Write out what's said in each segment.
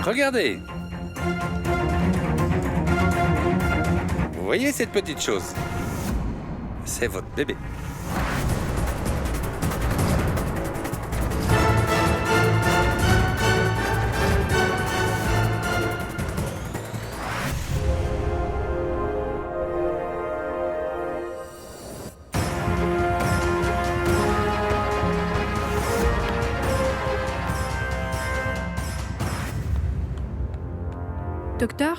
Regardez. Vous voyez cette petite chose? C'est votre bébé. Docteur,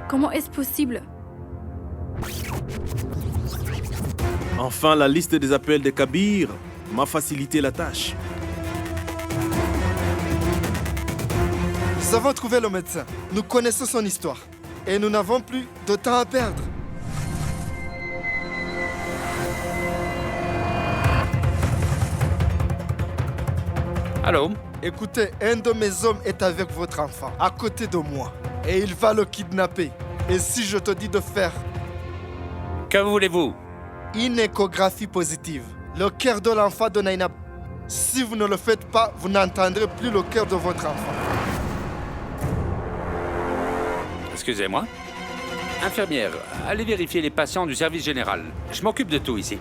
comment est-ce possible? Enfin, la liste des appels de Kabir m'a facilité la tâche. Nous avons trouvé le médecin. Nous connaissons son histoire. Et nous n'avons plus de temps à perdre. Allô? Écoutez, un de mes hommes est avec votre enfant, à côté de moi. Et il va le kidnapper. Et si je te dis de faire Que voulez-vous? une échographie positive, le cœur de l'enfant de Naina, si vous ne le faites pas, vous n'entendrez plus le cœur de votre enfant. Excusez-moi. Infirmière, allez vérifier les patients du service général. Je m'occupe de tout ici.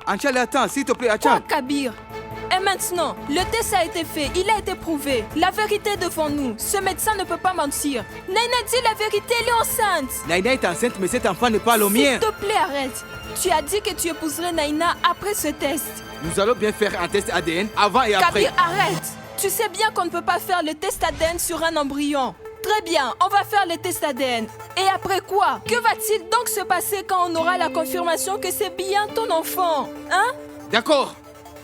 Anchal, attends, s'il te plaît, Quoi, attends. Kabir? Et maintenant, le test a été fait, il a été prouvé. La vérité est devant nous. Ce médecin ne peut pas mentir. Naina dit la vérité, elle est enceinte. Naina est enceinte, mais cet enfant n'est pas le mien. S'il te plaît, arrête. Tu as dit que tu épouserais Naina après ce test. Nous allons bien faire un test ADN avant et après. Kabir, arrête. Tu sais bien qu'on ne peut pas faire le test ADN sur un embryon. Très bien, on va faire le test ADN. Et après quoi? Que va-t-il donc se passer quand on aura la confirmation que c'est bien ton enfant? Hein? D'accord.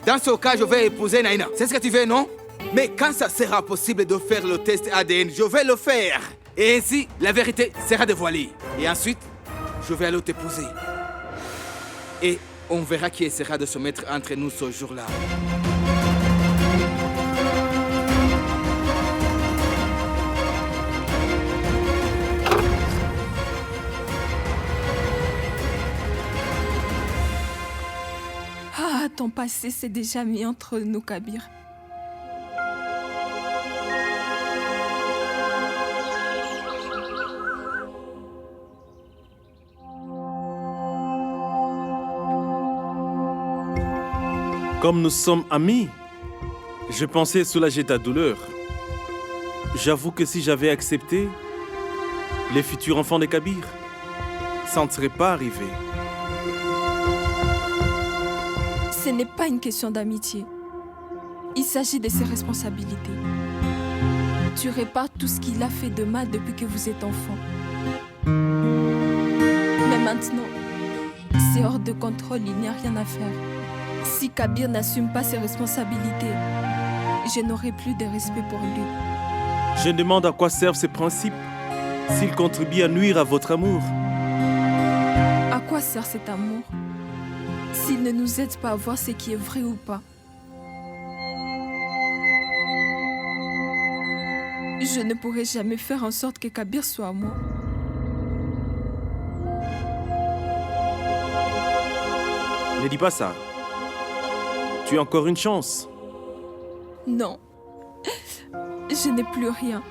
Dans ce cas, je vais épouser Naina. C'est ce que tu veux, non? Mais quand ça sera possible de faire le test ADN, je vais le faire. Et ainsi, la vérité sera dévoilée. Et ensuite, je vais aller t'épouser. Et on verra qui essaiera de se mettre entre nous ce jour-là. Ah, ton passé s'est déjà mis entre nous, Kabir. Comme nous sommes amis, je pensais soulager ta douleur. J'avoue que si j'avais accepté les futurs enfants de Kabir, ça ne serait pas arrivé. Ce n'est pas une question d'amitié. Il s'agit de ses responsabilités. Tu répares tout ce qu'il a fait de mal depuis que vous êtes enfant. Mais maintenant, c'est hors de contrôle, il n'y a rien à faire. Si Kabir n'assume pas ses responsabilités, je n'aurai plus de respect pour lui. Je me demande à quoi servent ces principes s'ils contribuent à nuire à votre amour. À quoi sert cet amour s'il ne nous aide pas à voir ce qui est vrai ou pas? Je ne pourrai jamais faire en sorte que Kabir soit à moi. Ne dis pas ça. Tu as encore une chance. Non, je n'ai plus rien.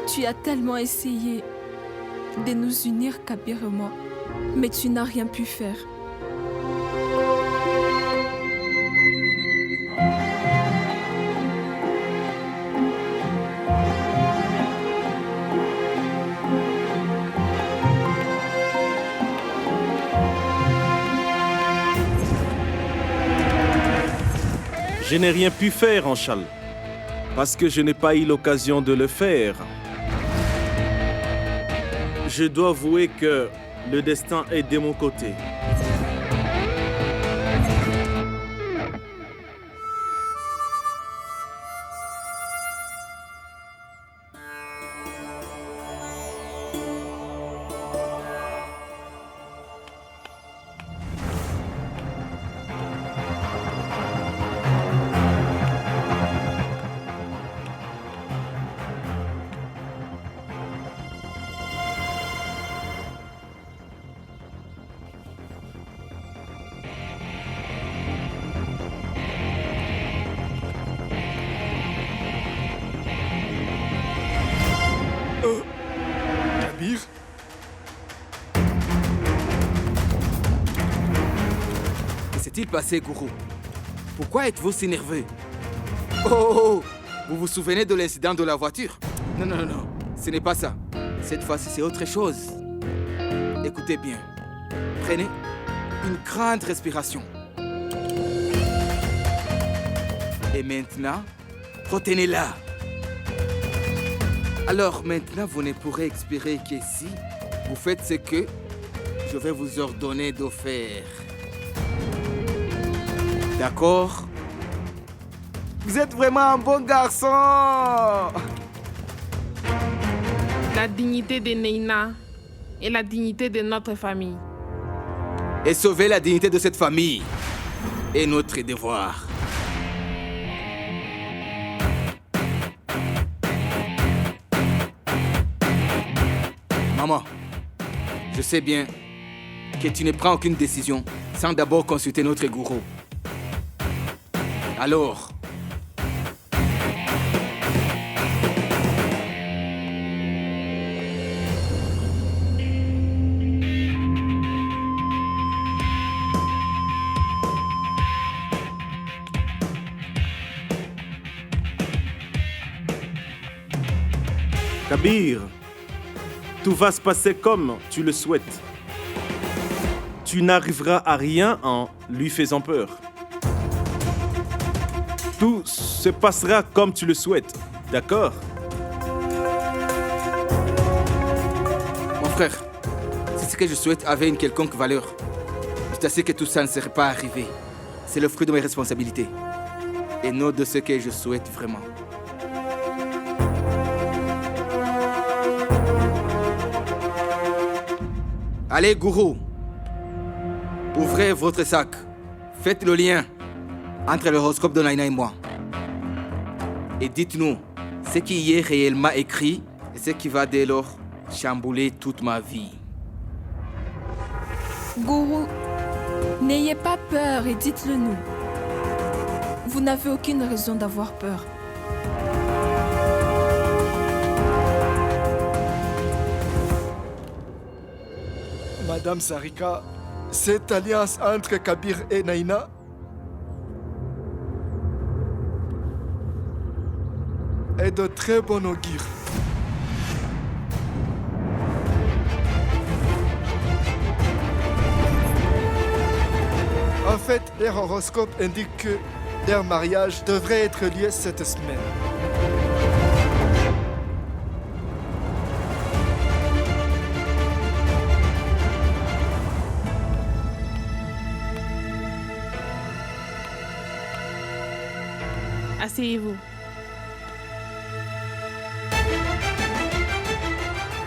Tu as tellement essayé de nous unir, Kabir et moi, mais tu n'as rien pu faire. Je n'ai rien pu faire, Anchal, parce que je n'ai pas eu l'occasion de le faire. Je dois avouer que le destin est de mon côté. s'est-il passé, Gourou? Pourquoi êtes-vous si nerveux? Oh, vous vous souvenez de l'incident de la voiture? Non, non, non, non, ce n'est pas ça. Cette fois-ci, c'est autre chose. Écoutez bien. Prenez une grande respiration. Et maintenant, retenez-la. Alors maintenant, vous ne pourrez expirer que si vous faites ce que je vais vous ordonner de faire. D'accord? Vous êtes vraiment un bon garçon! La dignité de Neina et la dignité de notre famille. Et sauver la dignité de cette famille est notre devoir. Maman, je sais bien que tu ne prends aucune décision sans d'abord consulter notre gourou. Alors, Kabir, tout va se passer comme tu le souhaites. Tu n'arriveras à rien en lui faisant peur. Tout se passera comme tu le souhaites, d'accord? mon frère, si ce que je souhaite avait une quelconque valeur, je t'assure que tout ça ne serait pas arrivé. C'est le fruit de mes responsabilités et non de ce que je souhaite vraiment. Allez, gourou, ouvrez votre sac. Faites le lien entre l'horoscope de Naina et moi. Et dites-nous ce qui y est réellement écrit et ce qui va dès lors chambouler toute ma vie. Gourou, n'ayez pas peur et dites-le nous. Vous n'avez aucune raison d'avoir peur. Madame Sarika, cette alliance entre Kabir et Naina est de très bon augure. En fait, leur horoscope indique que leur mariage devrait être lieu cette semaine. Asseyez-vous.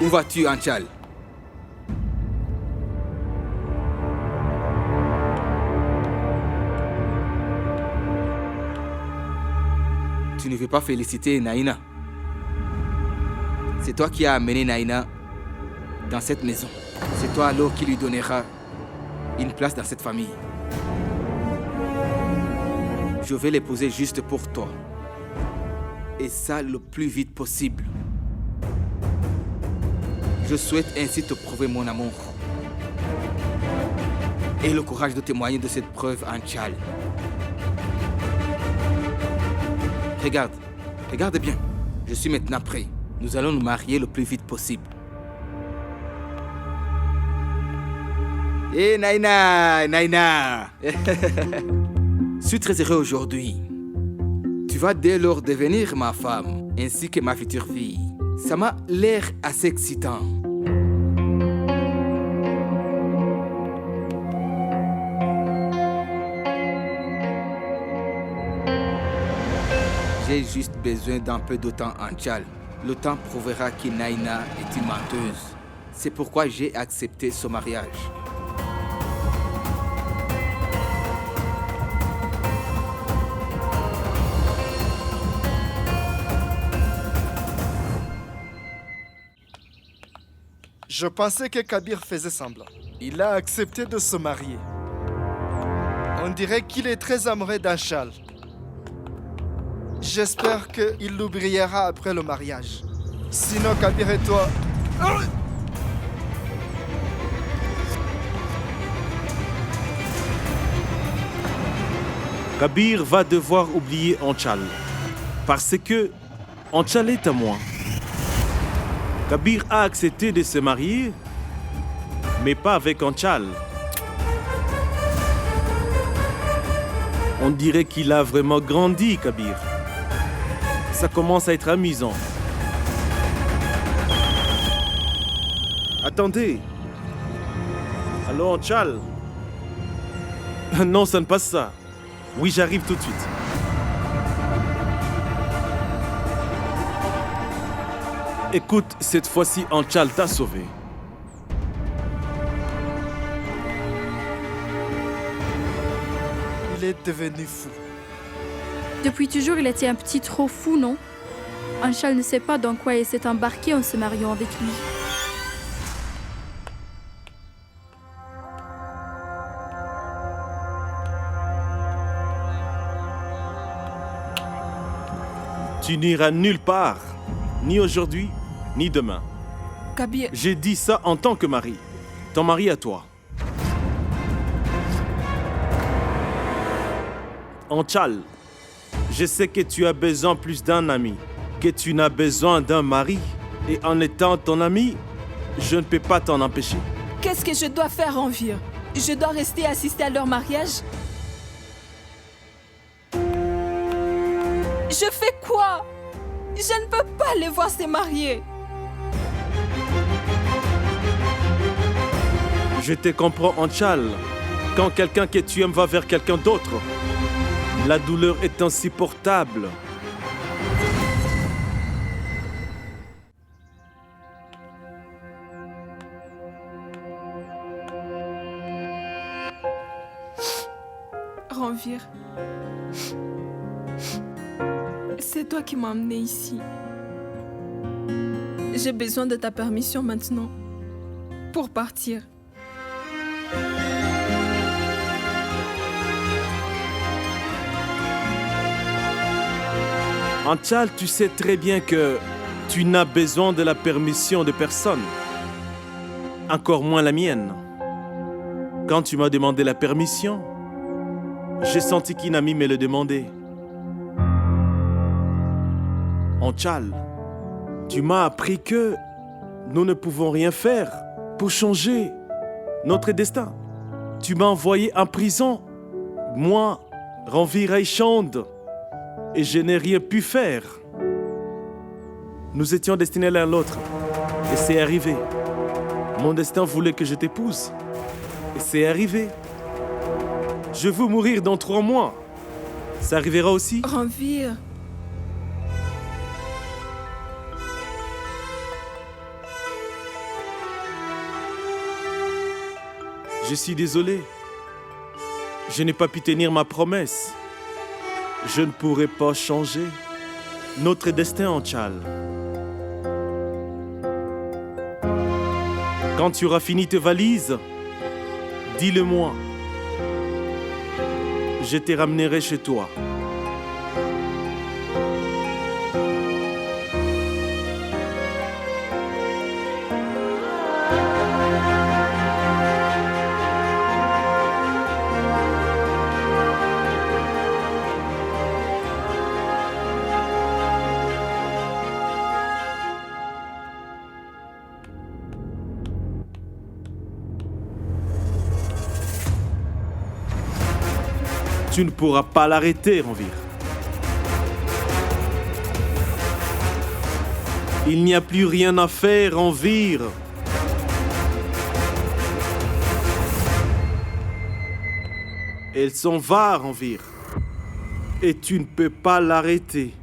Où vas-tu, Anchal? Tu ne veux pas féliciter Naina. C'est toi qui as amené Naina dans cette maison. C'est toi alors qui lui donnera une place dans cette famille. Je vais l'épouser juste pour toi. Et ça le plus vite possible. Je souhaite ainsi te prouver mon amour. Et le courage de témoigner de cette preuve, Anchal. Regarde, regarde bien. Je suis maintenant prêt. Nous allons nous marier le plus vite possible. Eh Naina, Naina. Je suis très heureux aujourd'hui. Tu vas dès lors devenir ma femme, ainsi que ma future fille. Ça m'a l'air assez excitant. J'ai juste besoin d'un peu de temps, Anchal. Le temps prouvera que Naina est une menteuse. C'est pourquoi j'ai accepté ce mariage. Je pensais que Kabir faisait semblant. Il a accepté de se marier. On dirait qu'il est très amoureux d'Anchal. J'espère qu'il l'oubliera après le mariage. Sinon, Kabir et toi... Kabir va devoir oublier Anchal. Parce que Anchal est à moi. Kabir a accepté de se marier, mais pas avec Anchal. On dirait qu'il a vraiment grandi, Kabir. Ça commence à être amusant. Attendez. Allô, Anchal? Non, ça ne passe ça. Oui, j'arrive tout de suite. Écoute, cette fois-ci, Anchal t'a sauvé. Il est devenu fou. Depuis toujours, il était un petit trop fou, non? Anchal ne sait pas dans quoi il s'est embarqué en se mariant avec lui. Tu n'iras nulle part, ni aujourd'hui, ni demain. Kabir, J'ai dit ça en tant que mari. Ton mari à toi. Anchal, je sais que tu as besoin plus d'un ami, que tu n'as besoin d'un mari. Et en étant ton ami, je ne peux pas t'en empêcher. qu'est-ce que je dois faire, Envir? Je dois rester assister à leur mariage? Je fais quoi? Je ne peux pas les voir se marier. Je te comprends, Anchal. Quand quelqu'un que tu aimes va vers quelqu'un d'autre, la douleur est insupportable. Ranvir, c'est toi qui m'as emmené ici. J'ai besoin de ta permission maintenant pour partir. Anchal, tu sais très bien que tu n'as besoin de la permission de personne. Encore moins la mienne. Quand tu m'as demandé la permission, j'ai senti qu'Inami me le demandait. Anchal, tu m'as appris que nous ne pouvons rien faire pour changer notre destin. Tu m'as envoyé en prison, moi, Ranvir Aishand, et je n'ai rien pu faire. Nous étions destinés l'un à l'autre, et c'est arrivé. Mon destin voulait que je t'épouse, et c'est arrivé. Je veux mourir dans 3 mois. Ça arrivera aussi. Ranvir, Je suis désolé. Je n'ai pas pu tenir ma promesse. Je ne pourrai pas changer notre destin, Anchal. Quand tu auras fini tes valises, dis-le-moi. Je te ramènerai chez toi. Tu ne pourras pas l'arrêter, Ranvir. Il n'y a plus rien à faire, Ranvir. Elle s'en va, Ranvir. Et tu ne peux pas l'arrêter.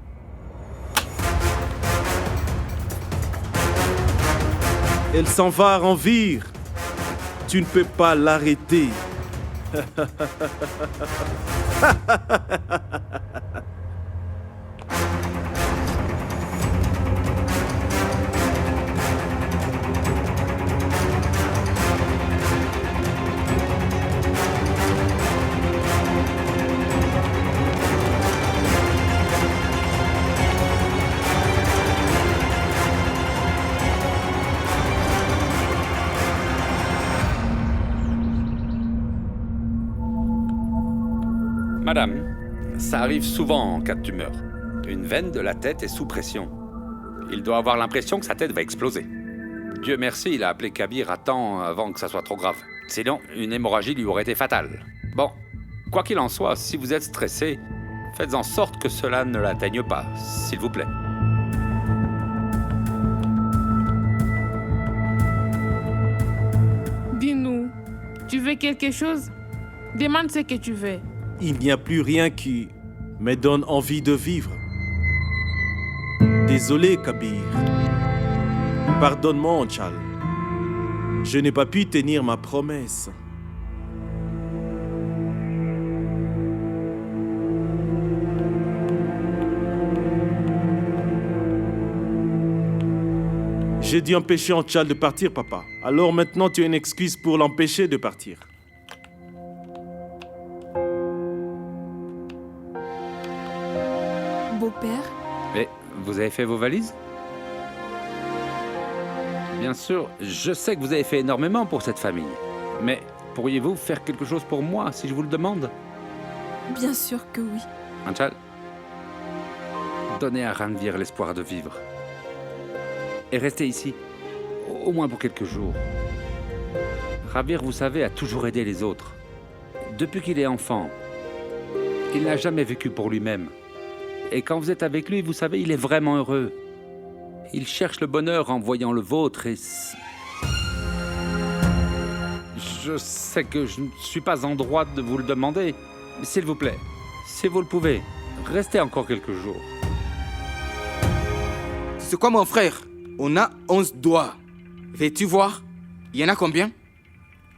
Elle s'en va, Ranvir. Tu ne peux pas l'arrêter. Madame, Ça arrive souvent en cas de tumeur. Une veine de la tête est sous pression. Il doit avoir l'impression que sa tête va exploser. Dieu merci, il a appelé Kabir à temps avant que ça soit trop grave. Sinon, une hémorragie lui aurait été fatale. Bon, quoi qu'il en soit, si vous êtes stressé, faites en sorte que cela ne l'atteigne pas, s'il vous plaît. Dis-nous, tu veux quelque chose? Demande ce que tu veux. Il n'y a plus rien qui me donne envie de vivre. Désolé, Kabir. Pardonne-moi, Anchal. Je n'ai pas pu tenir ma promesse. J'ai dû empêcher Anchal de partir, papa. Alors maintenant, tu as une excuse pour l'empêcher de partir. Beau-père, Mais vous avez fait vos valises? Bien sûr, je sais que vous avez fait énormément pour cette famille. Mais pourriez-vous faire quelque chose pour moi, si je vous le demande? bien sûr que oui. Anchal, donnez à Ranvir l'espoir de vivre. Et restez ici, au moins pour quelques jours. Ranvir, vous savez, a toujours aidé les autres. Depuis qu'il est enfant, il n'a jamais vécu pour lui-même. Et quand vous êtes avec lui, vous savez, il est vraiment heureux. Il cherche le bonheur en voyant le vôtre et... Je sais que je ne suis pas en droit de vous le demander, mais s'il vous plaît, si vous le pouvez, restez encore quelques jours. C'est quoi, mon frère? On a 11 doigts. Veux-tu voir? Il y en a combien?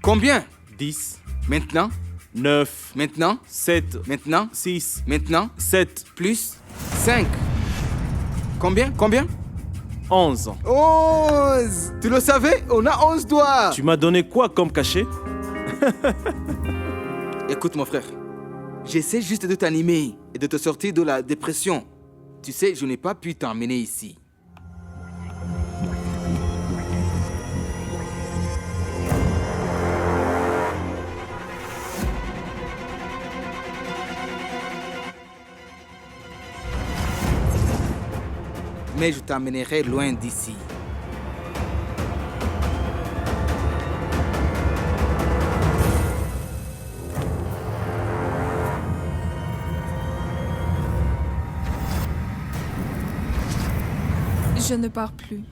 Combien? 10, Maintenant? 9, Maintenant? 7, Maintenant? 6, Maintenant? 7, Plus 5. Combien? 11. 11! Tu le savais? On a 11 doigts! Tu m'as donné quoi comme cachet? Écoute, mon frère. J'essaie juste de t'animer et de te sortir de la dépression. Tu sais, je n'ai pas pu t'emmener ici. Mais je t'emmènerai loin d'ici. Je ne pars plus.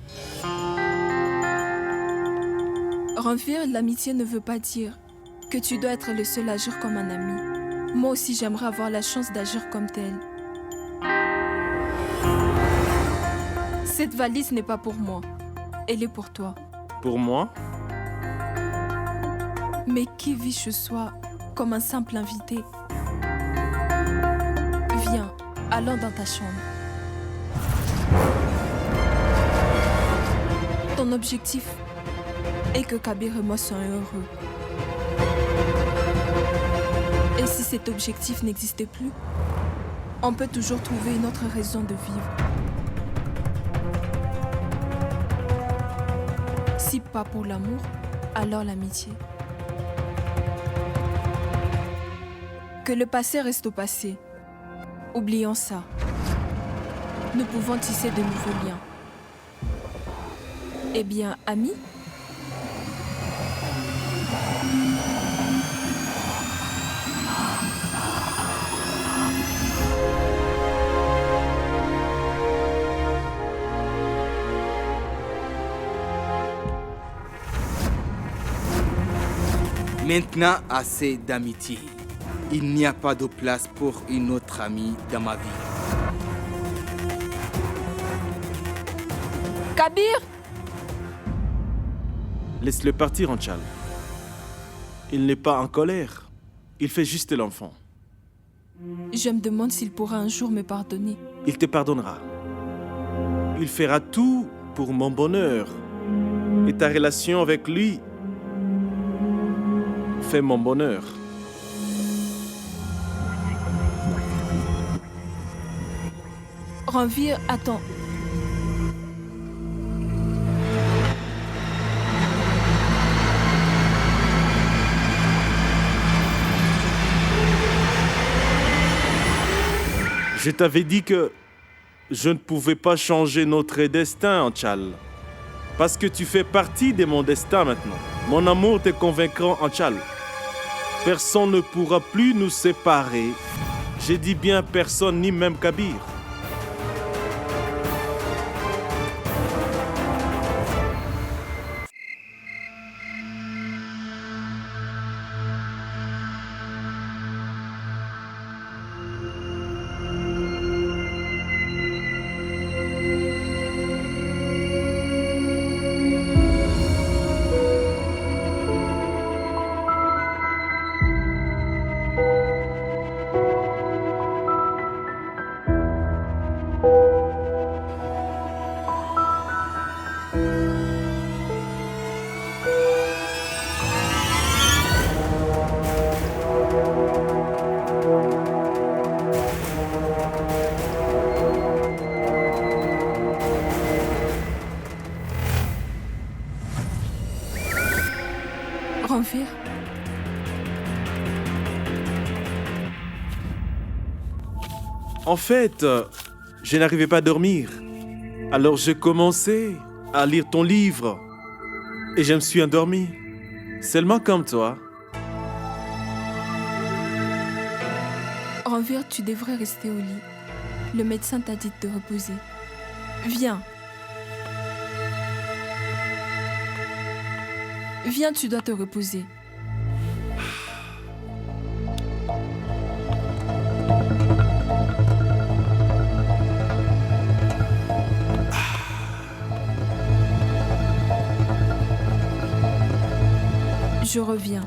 Ranvir, l'amitié ne veut pas dire que tu dois être le seul à agir comme un ami. Moi aussi, j'aimerais avoir la chance d'agir comme tel. Cette valise n'est pas pour moi. Elle est pour toi. Pour moi? Mais qui vit chez soi comme un simple invité? Viens, allons dans ta chambre. Ton objectif est que Kabir et moi soyons heureux. Et si cet objectif n'existait plus, on peut toujours trouver une autre raison de vivre. Si pas pour l'amour, alors l'amitié. Que le passé reste au passé. Oublions ça. Nous pouvons tisser de nouveaux liens. Eh bien, amis? Maintenant, assez d'amitié. Il n'y a pas de place pour une autre amie dans ma vie. Kabir! Laisse-le partir, Anchal. Il n'est pas en colère. Il fait juste l'enfant. Je me demande s'il pourra un jour me pardonner. Il te pardonnera. Il fera tout pour mon bonheur. Et ta relation avec lui fait mon bonheur. Ranvir, attends. Je t'avais dit que je ne pouvais pas changer notre destin, Anchal. Parce que tu fais partie de mon destin maintenant. Mon amour te convaincra, Anchal. Personne ne pourra plus nous séparer. J'ai dit bien personne, ni même Kabir. Ranvir, En fait, je n'arrivais pas à dormir. Alors j'ai commencé à lire ton livre. Et je me suis endormi. Seulement comme toi. Ranvir, tu devrais rester au lit. Le médecin t'a dit de te reposer. Viens. Viens, tu dois te reposer. Je reviens.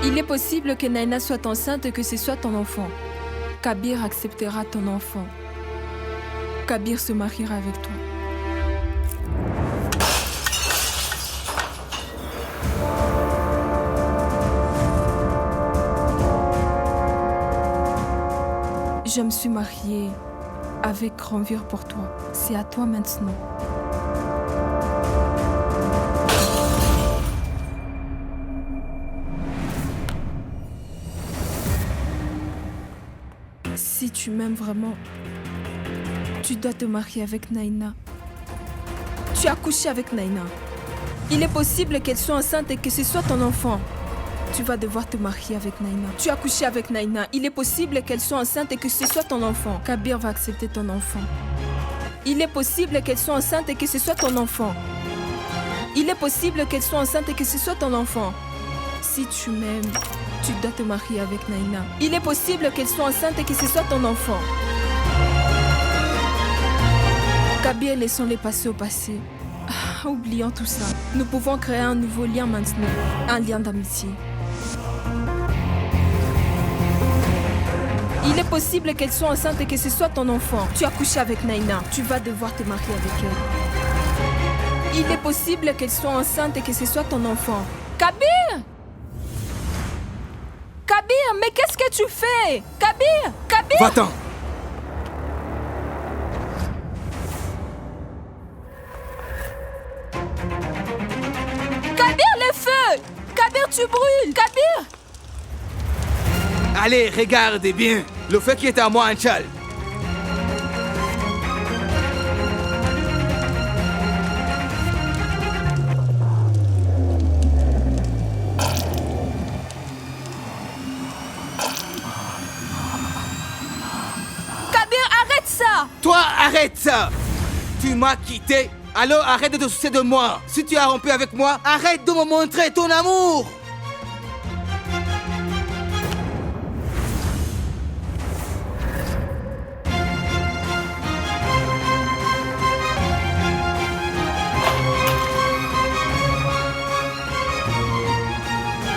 Il est possible que Naina soit enceinte et que ce soit ton enfant. Kabir acceptera ton enfant. Kabir se mariera avec toi. Je me suis mariée avec Ranvir pour toi. C'est à toi maintenant. Si tu m'aimes vraiment, tu dois te marier avec Naina. Tu as couché avec Naina. Il est possible qu'elle soit enceinte et que ce soit ton enfant. Tu vas devoir te marier avec Naina. Tu as couché avec Naina. Il est possible qu'elle soit enceinte et que ce soit ton enfant. Kabir va accepter ton enfant. Il est possible qu'elle soit enceinte et que ce soit ton enfant. Il est possible qu'elle soit enceinte et que ce soit ton enfant. Si tu m'aimes, tu dois te marier avec Naina. Il est possible qu'elle soit enceinte et que ce soit ton enfant. Kabir, laissons-les passer au passé. Oublions tout ça. Nous pouvons créer un nouveau lien maintenant. Un lien d'amitié. Il est possible qu'elle soit enceinte et que ce soit ton enfant. Tu as couché avec Naina. Tu vas devoir te marier avec elle. Il est possible qu'elle soit enceinte et que ce soit ton enfant. Kabir! Kabir, mais qu'est-ce que tu fais? Kabir! Kabir! Va-t'en! Kabir, le feu! Kabir, tu brûles! Kabir! Allez, regarde bien. Le feu qui est à moi, Anchal. Kabir, arrête ça! Toi, arrête ça! Tu m'as quitté, alors arrête de te soucier de moi. Si tu as rompu avec moi, arrête de me montrer ton amour!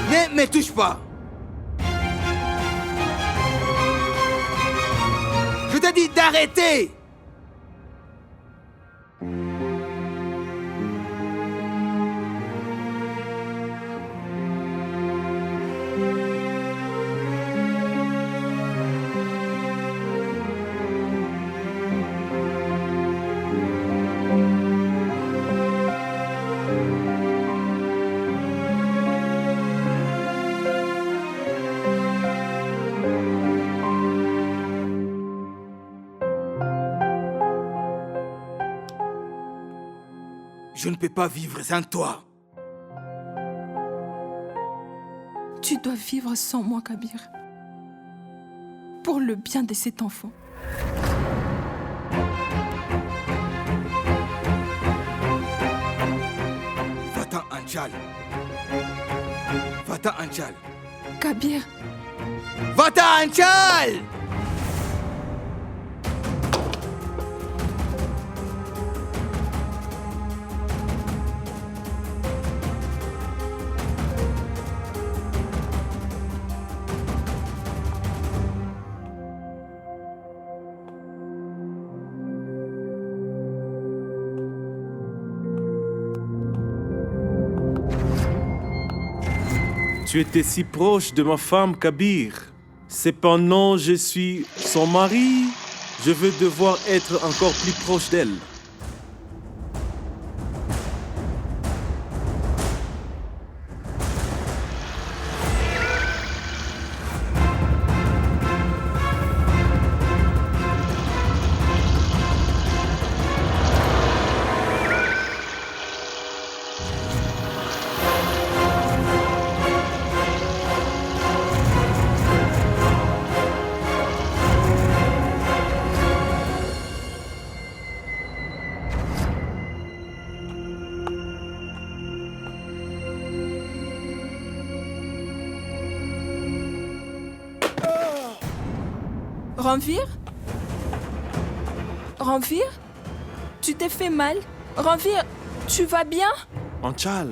Ne me touche pas! Je t'ai dit d'arrêter! Je ne peux pas vivre sans toi. Tu dois vivre sans moi, Kabir. Pour le bien de cet enfant. Va-t'en, Anchal. Va-t'en, Anchal. Kabir, Va-t'en, Anchal! Tu étais si proche de ma femme, Kabir. Cependant, je suis son mari. Je veux devoir être encore plus proche d'elle. Ranvir? Ranvir? Tu t'es fait mal? Ranvir, tu vas bien? Anchal.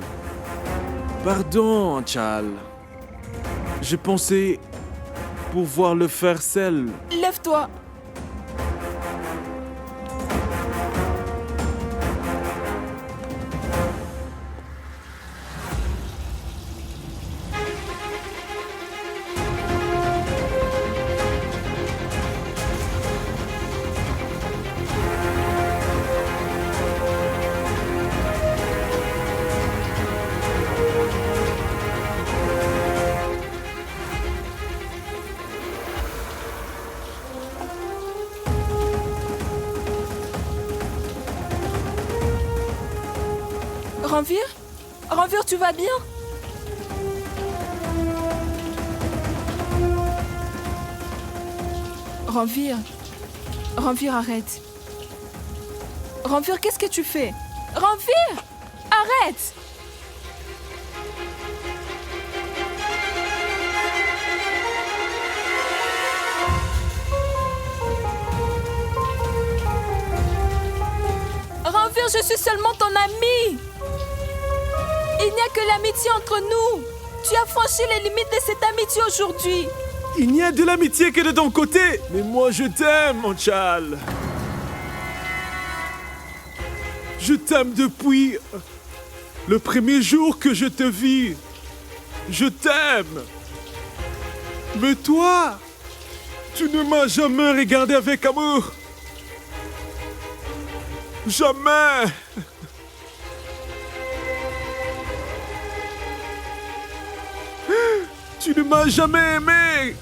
Pardon, Anchal. Je pensais pouvoir le faire seul. Lève-toi. Ranvir? Ranvir, tu vas bien? Ranvir. Ranvir, arrête. Ranvir, qu'est-ce que tu fais? Ranvir! Arrête! Ranvir, je suis seulement ton ami! Il n'y a que l'amitié entre nous. Tu as franchi les limites de cette amitié aujourd'hui. Il n'y a de l'amitié que de ton côté. Mais moi, je t'aime, Anchal. Je t'aime depuis le premier jour que je te vis. Je t'aime. Mais toi, tu ne m'as jamais regardé avec amour. Jamais. Tu ne m'as jamais aimé.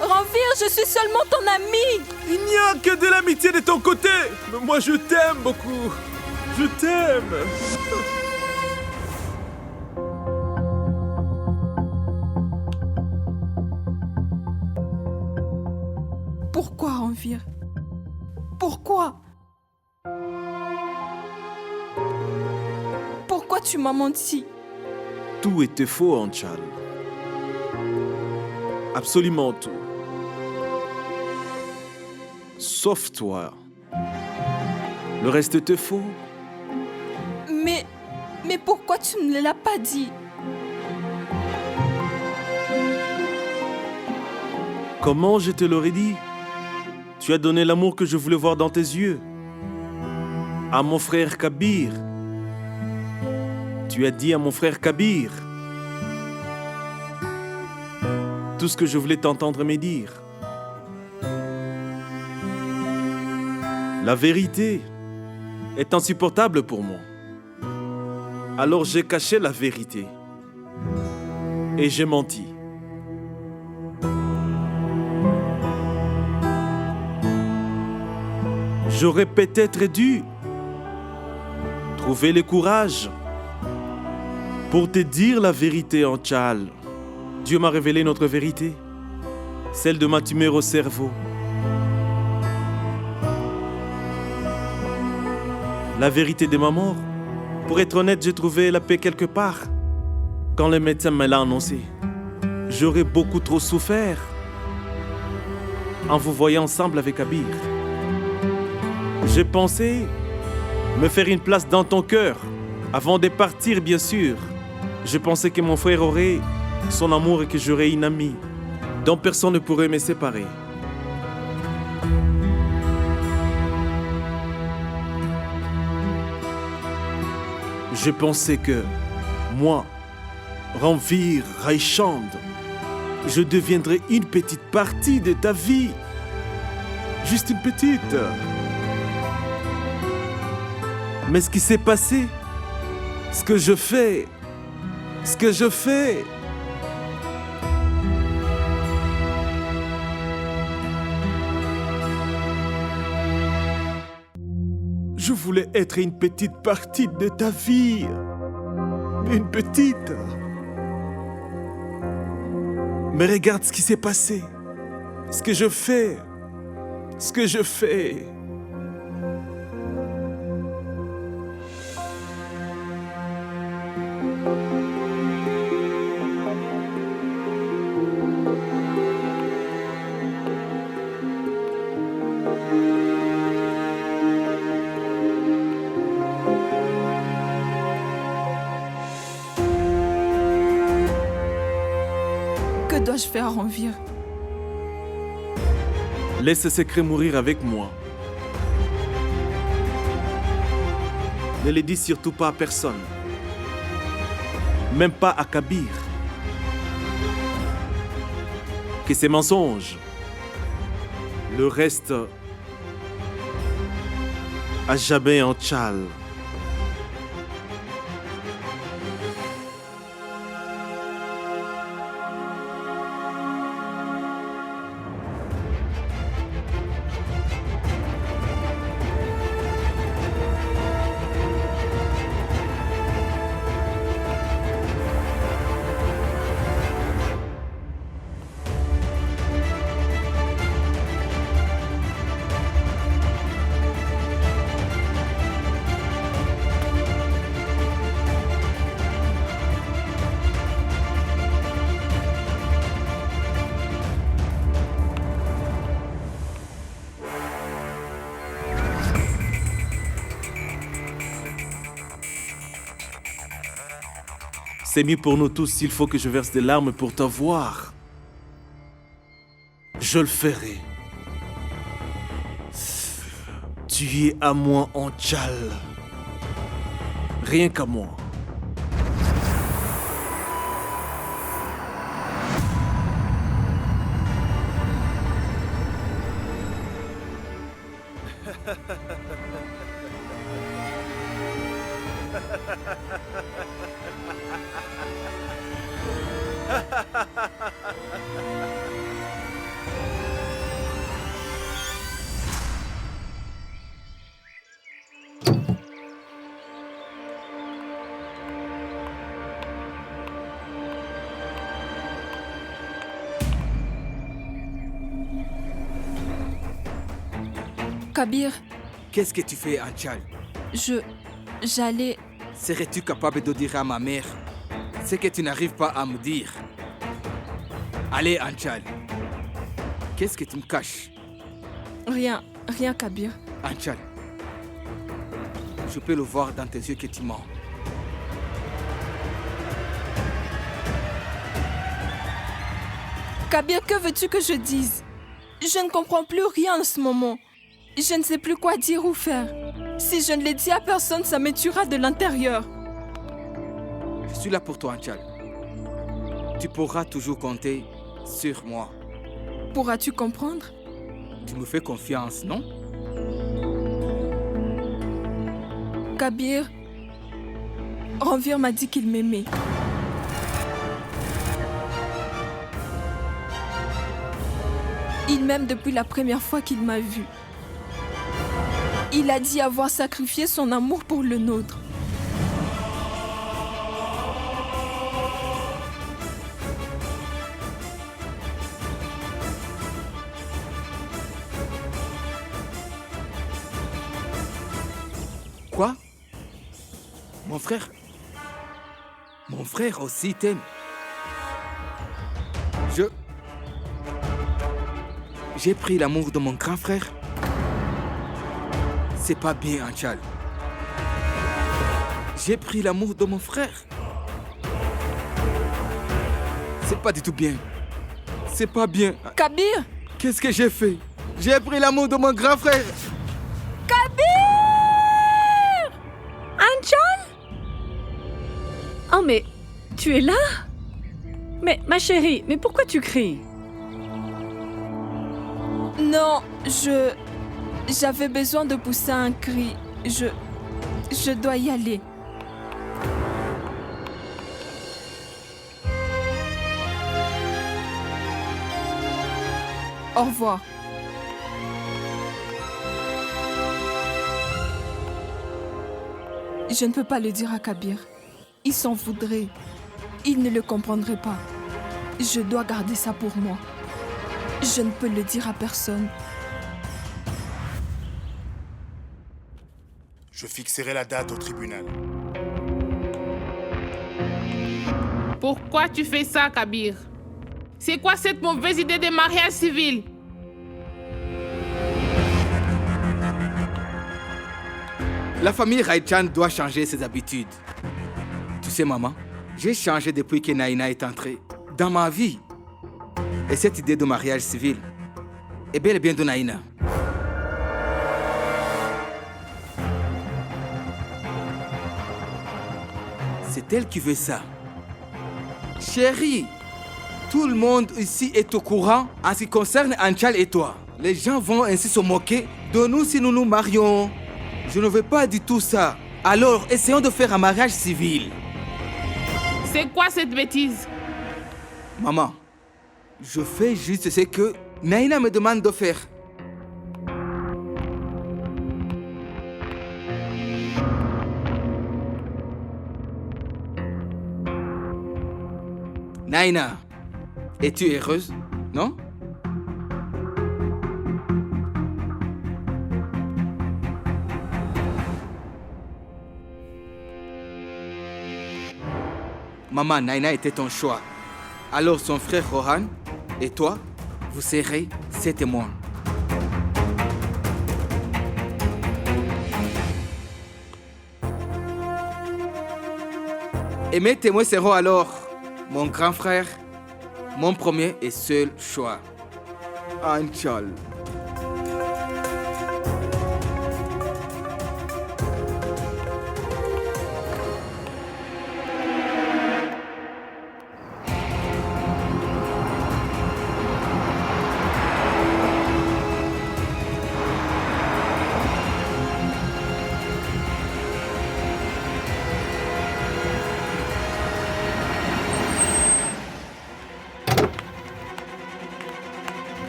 Ranvir, je suis seulement ton ami. Il n'y a que de l'amitié de ton côté. Mais moi, je t'aime beaucoup. Je t'aime. Pourquoi, Ranvir? Pourquoi? Pourquoi tu m'as menti? Tout était faux, Anchal. Absolument tout. Sauf toi. Le reste était faux. Mais pourquoi tu ne l'as pas dit? Comment je te l'aurais dit? Tu as donné l'amour que je voulais voir dans tes yeux. À mon frère Kabir. Tu as dit à mon frère Kabir tout ce que je voulais t'entendre me dire. La vérité est insupportable pour moi. Alors j'ai caché la vérité et j'ai menti. J'aurais peut-être dû trouver le courage pour te dire la vérité, Anchal. Dieu m'a révélé notre vérité, celle de ma tumeur au cerveau. La vérité de ma mort. Pour être honnête, j'ai trouvé la paix quelque part. Quand le médecin me l'a annoncé, j'aurais beaucoup trop souffert en vous voyant ensemble avec Kabir. J'ai pensé me faire une place dans ton cœur, avant de partir, bien sûr. Je pensais que mon frère aurait son amour et que j'aurais une amie dont personne ne pourrait me séparer. Je pensais que moi, Ranveer Raichand, je deviendrais une petite partie de ta vie. Juste une petite. Mais ce qui s'est passé, ce que je fais, je voulais être une petite partie de ta vie. Une petite. Mais regarde ce qui s'est passé. Ce que je fais. Que dois-je faire, Ranveer? Laisse ce secret mourir avec moi. Ne le dis surtout pas à personne. Même pas à Kabir. Que c'est mensonge. Le reste, à jamais en tchal. C'est mieux pour nous tous s'il faut que je verse des larmes pour t'avoir. Je le ferai. Tu es à moi en tchal. Rien qu'à moi. Kabir, Qu'est-ce que tu fais, Anchal? j'allais... Serais-tu capable de dire à ma mère ce que tu n'arrives pas à me dire? Allez, Anchal. Qu'est-ce que tu me caches? Rien, Kabir. Anchal, je peux le voir dans tes yeux que tu mens. Kabir, que veux-tu que je dise? Je ne comprends plus rien en ce moment. Je ne sais plus quoi dire ou faire. Si je ne l'ai dit à personne, ça me tuera de l'intérieur. Je suis là pour toi, Anchal. Tu pourras toujours compter sur moi. Pourras-tu comprendre? Tu me fais confiance, non? Kabir, Ranvir m'a dit qu'il m'aimait. Il m'aime depuis la première fois qu'il m'a vu. Il a dit avoir sacrifié son amour pour le nôtre. Quoi? Mon frère? Mon frère aussi t'aime. J'ai pris l'amour de mon grand frère. C'est pas bien, Anchal. J'ai pris l'amour de mon frère. C'est pas du tout bien. C'est pas bien. Kabir! Qu'est-ce que j'ai fait? J'ai pris l'amour de mon grand frère. Kabir! Anchal? Oh, mais tu es là? Mais ma chérie, mais pourquoi tu cries? Non, j'avais besoin de pousser un cri. Je dois y aller. Au revoir. Je ne peux pas le dire à Kabir. Il s'en voudrait. Il ne le comprendrait pas. Je dois garder ça pour moi. Je ne peux le dire à personne. Je fixerai la date au tribunal. Pourquoi tu fais ça, Kabir? C'est quoi cette mauvaise idée de mariage civil? La famille Raichan doit changer ses habitudes. Tu sais, maman, j'ai changé depuis que Naina est entrée dans ma vie. Et cette idée de mariage civil est bel et bien de Naina. C'est elle qui veut ça. Chérie, tout le monde ici est au courant en ce qui concerne Anchal et toi. Les gens vont ainsi se moquer de nous si nous nous marions. Je ne veux pas du tout ça. Alors, essayons de faire un mariage civil. C'est quoi cette bêtise? Maman, je fais juste ce que Naina me demande de faire. Naina, es-tu heureuse, non? Maman, Naina était ton choix. Alors son frère Rohan et toi, vous serez ses témoins. Et mes témoins seront alors mon grand frère, mon premier et seul choix. Anchal.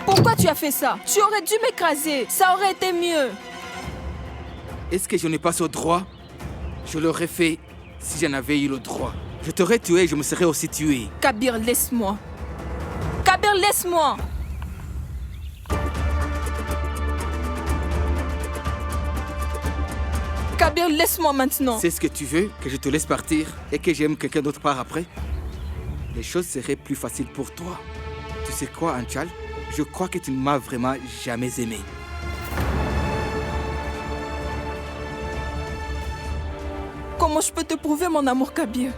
Pourquoi tu as fait ça? Tu aurais dû m'écraser. Ça aurait été mieux. Est-ce que je n'ai pas ce droit? Je l'aurais fait si j'en avais eu le droit. Je t'aurais tué et je me serais aussi tué. Kabir, laisse-moi. Kabir, laisse-moi. Kabir, laisse-moi maintenant. C'est ce que tu veux? Que je te laisse partir et que j'aime quelqu'un d'autre part après? Les choses seraient plus faciles pour toi. Tu sais quoi, Anchal? Je crois que tu ne m'as vraiment jamais aimé. Comment je peux te prouver mon amour, Kabir?